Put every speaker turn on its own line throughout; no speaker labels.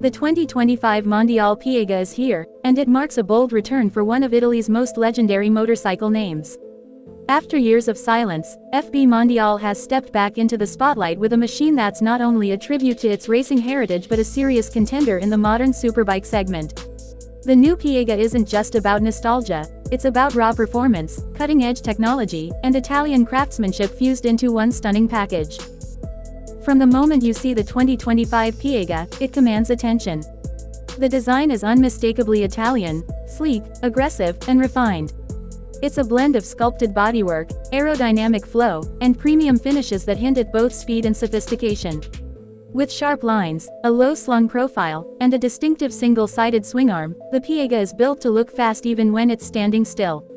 The 2025 Mondial Piega is here, and it marks a bold return for one of Italy's most legendary motorcycle names. After years of silence, FB Mondial has stepped back into the spotlight with a machine that's not only a tribute to its racing heritage but a serious contender in the modern superbike segment. The new Piega isn't just about nostalgia, it's about raw performance, cutting-edge technology, and Italian craftsmanship fused into one stunning package. From the moment you see the 2025 Piega, it commands attention. The design is unmistakably Italian, sleek, aggressive, and refined. It's a blend of sculpted bodywork, aerodynamic flow, and premium finishes that hint at both speed and sophistication. With sharp lines, a low-slung profile, and a distinctive single-sided swingarm, the Piega is built to look fast even when it's standing still.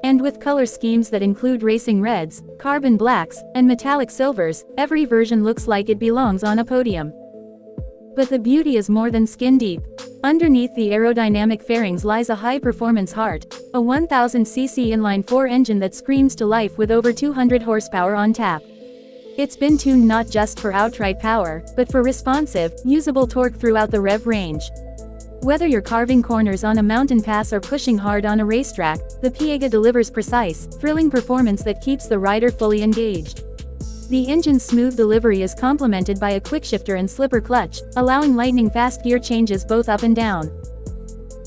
And with color schemes that include racing reds, carbon blacks, and metallic silvers, every version looks like it belongs on a podium. But the beauty is more than skin deep. Underneath the aerodynamic fairings lies a high-performance heart, a 1000cc inline-four engine that screams to life with over 200 horsepower on tap. It's been tuned not just for outright power, but for responsive, usable torque throughout the rev range. Whether you're carving corners on a mountain pass or pushing hard on a racetrack, the Piega delivers precise, thrilling performance that keeps the rider fully engaged. The engine's smooth delivery is complemented by a quickshifter and slipper clutch, allowing lightning-fast gear changes both up and down.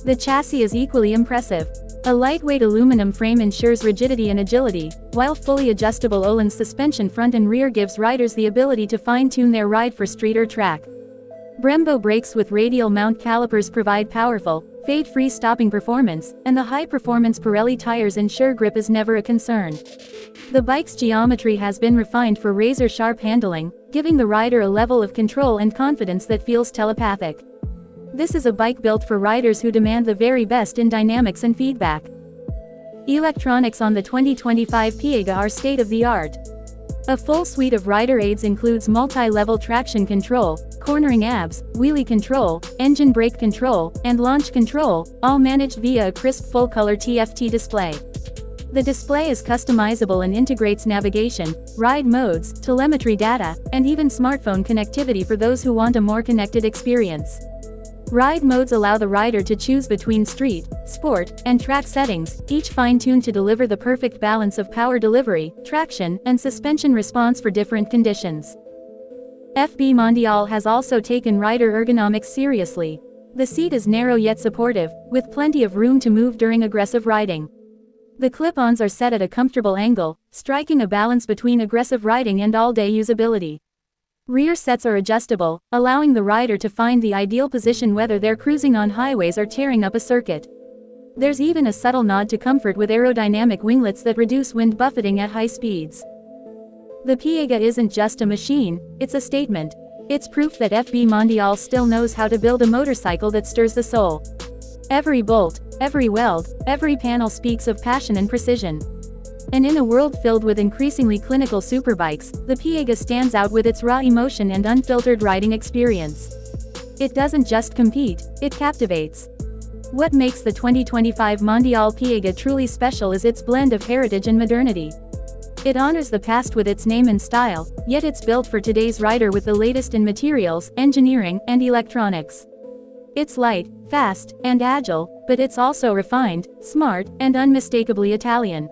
The chassis is equally impressive. A lightweight aluminum frame ensures rigidity and agility, while fully adjustable Öhlins suspension front and rear gives riders the ability to fine-tune their ride for street or track. Brembo brakes with radial mount calipers provide powerful, fade-free stopping performance, and the high-performance Pirelli tires ensure grip is never a concern. The bike's geometry has been refined for razor-sharp handling, giving the rider a level of control and confidence that feels telepathic. This is a bike built for riders who demand the very best in dynamics and feedback. Electronics on the 2025 Piega are state-of-the-art. A full suite of rider aids includes multi-level traction control, cornering abs, wheelie control, engine brake control, and launch control, all managed via a crisp full-color TFT display. The display is customizable and integrates navigation, ride modes, telemetry data, and even smartphone connectivity for those who want a more connected experience. Ride modes allow the rider to choose between street, sport, and track settings, each fine-tuned to deliver the perfect balance of power delivery, traction, and suspension response for different conditions. FB Mondial has also taken rider ergonomics seriously. The seat is narrow yet supportive, with plenty of room to move during aggressive riding. The clip-ons are set at a comfortable angle, striking a balance between aggressive riding and all-day usability. Rear sets are adjustable, allowing the rider to find the ideal position whether they're cruising on highways or tearing up a circuit. There's even a subtle nod to comfort with aerodynamic winglets that reduce wind buffeting at high speeds. The Piega isn't just a machine, it's a statement. It's proof that FB Mondial still knows how to build a motorcycle that stirs the soul. Every bolt, every weld, every panel speaks of passion and precision. And in a world filled with increasingly clinical superbikes, the Piega stands out with its raw emotion and unfiltered riding experience. It doesn't just compete, it captivates. What makes the 2025 Mondial Piega truly special is its blend of heritage and modernity. It honors the past with its name and style, yet it's built for today's rider with the latest in materials, engineering, and electronics. It's light, fast, and agile, but it's also refined, smart, and unmistakably Italian.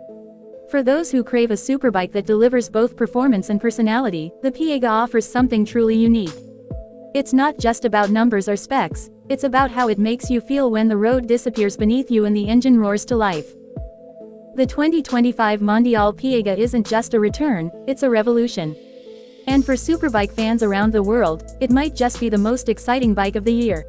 For those who crave a superbike that delivers both performance and personality, the Piega offers something truly unique. It's not just about numbers or specs, it's about how it makes you feel when the road disappears beneath you and the engine roars to life. The 2025 Mondial Piega isn't just a return, it's a revolution. And for superbike fans around the world, it might just be the most exciting bike of the year.